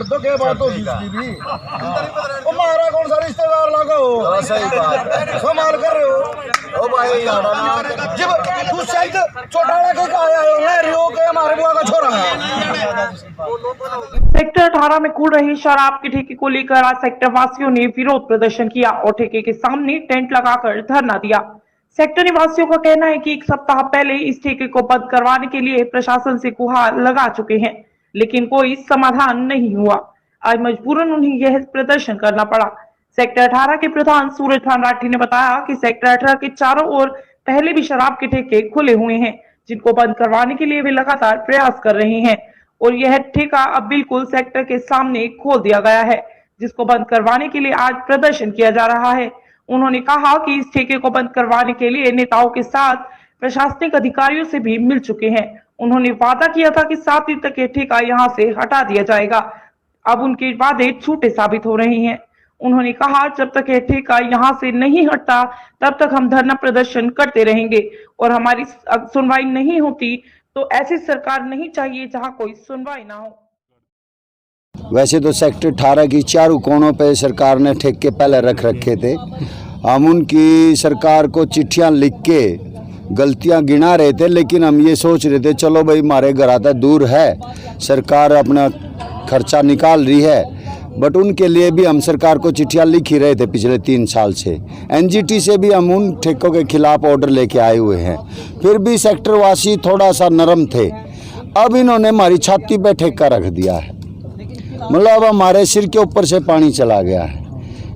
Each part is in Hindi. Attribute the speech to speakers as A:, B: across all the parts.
A: तो क्या बात होगी इसकी भी। हमारा कौन सा रिश्तेदार लगाओ, सही बात संभाल कर रहे हो। ओ भाई जब तू शायद चौटाला के आया हो ना रियो के हमारे बुआ का छोरा है।
B: सेक्टर 18 में खुल रही शराब के ठेके को लेकर आज सेक्टर वासियों ने विरोध प्रदर्शन किया और ठेके के सामने टेंट लगाकर धरना दिया। सेक्टर निवासियों का कहना है कि एक सप्ताह पहले इस ठेके को बंद करवाने के लिए प्रशासन से गुहार लगा चुके हैं, लेकिन कोई समाधान नहीं हुआ। आज मजबूरन उन्हें यह प्रदर्शन करना पड़ा। सेक्टर 18 के प्रधान सूरज खान राठी ने बताया कि सेक्टर 18 के चारों ओर पहले भी शराब के ठेके खुले हुए हैं, जिनको बंद करवाने के लिए वे लगातार प्रयास कर रहे हैं और यह ठेका अब बिल्कुल सेक्टर के सामने खोल दिया गया है, जिसको बंद करवाने के लिए आज प्रदर्शन किया जा रहा है। उन्होंने कहा कि इस ठेके को बंद करवाने के लिए नेताओं के साथ प्रशासनिक अधिकारियों से भी मिल चुके हैं। उन्होंने वादा किया था कि 7 दिन तक यह ठेका यहां से हटा दिया जाएगा। अब उनके वादे झूठे साबित हो रहे हैं। उन्होंने कहा जब तक यह ठेका यहां से नहीं हटता तब तक हम धरना प्रदर्शन करते रहेंगे और हमारी सुनवाई नहीं होती तो ऐसी सरकार नहीं चाहिए जहां कोई सुनवाई ना हो।
C: वैसे तो सेक्टर 18 की चारों कोनों पे सरकार ने ठेके पहले रख रखे थे। हम उनकी सरकार को चिट्ठियां लिख के गलतियां गिना रहे थे, लेकिन हम ये सोच रहे थे चलो भाई हमारे घर आता दूर है, सरकार अपना खर्चा निकाल रही है, बट उनके लिए भी हम सरकार को चिट्ठियां लिख ही रहे थे पिछले 3 साल से। एनजीटी से भी हम उन ठेकों के खिलाफ ऑर्डर लेके आए हुए हैं, फिर भी सेक्टर वासी थोड़ा सा नरम थे। अब इन्होंने हमारी छाती पे ठेका रख दिया है, मतलब अब हमारे सिर के ऊपर से पानी चला गया है।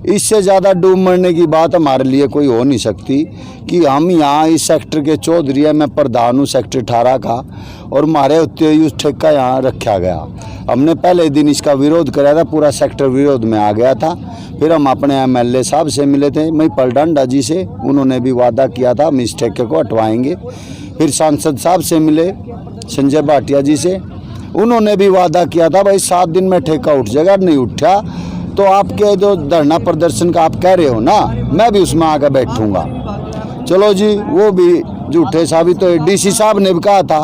C: इससे ज़्यादा डूब मरने की बात हमारे लिए कोई हो नहीं सकती कि हम यहाँ इस सेक्टर के चौधरी है, मैं प्रधान हूँ सेक्टर 18 का, और हमारे होते हुए उस ठेका यहाँ रखा गया। हमने पहले दिन इसका विरोध कराया था, पूरा सेक्टर विरोध में आ गया था। फिर हम अपने एमएलए साहब से मिले थे, महिपाल डांडा जी से, उन्होंने भी वादा किया था हम इस ठेके को हटवाएंगे। फिर सांसद साहब से मिले संजय भाटिया जी से, उन्होंने भी वादा किया था भाई 7 दिन में ठेका उठ जाएगा। नहीं उठा तो आपके जो धरना प्रदर्शन का आप कह रहे हो ना, मैं भी उसमें आकर बैठूंगा। चलो जी, वो भी झूठे साबित हुए। डीसी साहब ने भी कहा था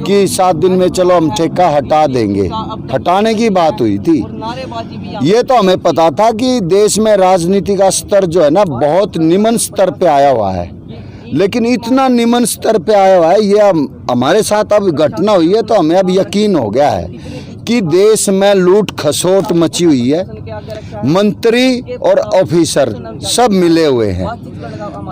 C: कि 7 दिन में चलो हम ठेका हटा देंगे, हटाने की बात हुई थी। ये तो हमें पता था कि देश में राजनीति का स्तर जो है ना बहुत निम्न स्तर पे आया हुआ है, लेकिन इतना निम्न स्तर पे आया हुआ है, ये हमारे साथ अब घटना हुई है तो हमें अब यकीन हो गया है कि देश में लूट खसोट मची हुई है। मंत्री और ऑफिसर सब मिले हुए हैं,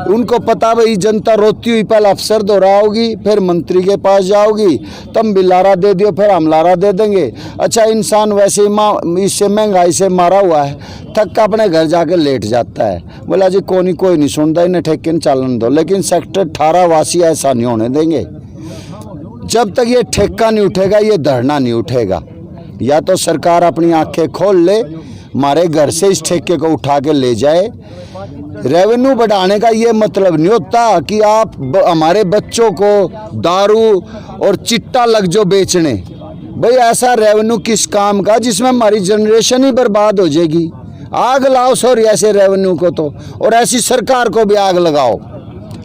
C: उनको पता भाई जनता रोती हुई पहले अफसर दोहराओगी, फिर मंत्री के पास जाओगी, तुम भी लारा दे दियो, फिर हम लारा दे देंगे। अच्छा, इंसान वैसे ही इससे महंगाई से मारा हुआ है, थक का अपने घर जाके लेट जाता है, बोला जी कोई नहीं सुनता, इन्हें ठेके चालन दो। लेकिन सेक्टर 18 वासी ऐसा नहीं होने देंगे। जब तक ये ठेका नहीं उठेगा ये धरना नहीं उठेगा। या तो सरकार अपनी आंखें खोल ले, हमारे घर से इस ठेके को उठा के ले जाए। रेवेन्यू बढ़ाने का ये मतलब नहीं होता कि आप हमारे बच्चों को दारू और चिट्टा लग जो बेचने। भाई ऐसा रेवेन्यू किस काम का जिसमें हमारी जनरेशन ही बर्बाद हो जाएगी। आग लाओ सॉरी ऐसे रेवेन्यू को तो, और ऐसी सरकार को भी आग लगाओ।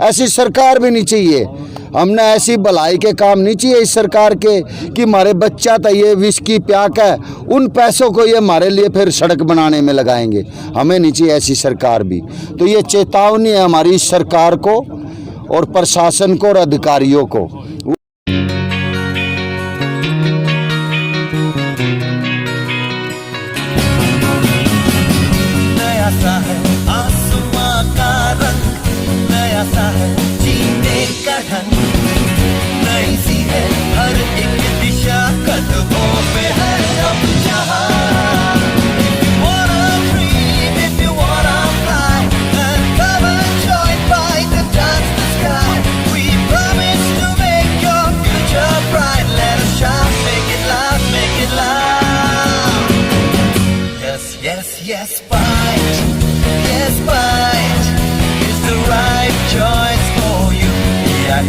C: ऐसी सरकार भी नहीं चाहिए। हमने ऐसी भलाई के काम नहीं चाहिए इस सरकार के कि हमारे बच्चा तो ये विस्की प्याक है, उन पैसों को ये हमारे लिए फिर सड़क बनाने में लगाएंगे। हमें नहीं चाहिए ऐसी सरकार भी। तो ये चेतावनी है हमारी इस सरकार को और प्रशासन को और अधिकारियों को।
D: नया सा है आसमां का रंग, नया सा है जीने का ढंग, नई सी है हर एक दिशा, कदमों पे है अब जहां। If you wanna breathe, if you wanna fly, and come and join by the dance the sky. We promise to make your future bright. Let us shine, make it loud, make it loud. Yes, yes, yes, fight. Yes, fight is the right choice for you. Yeah,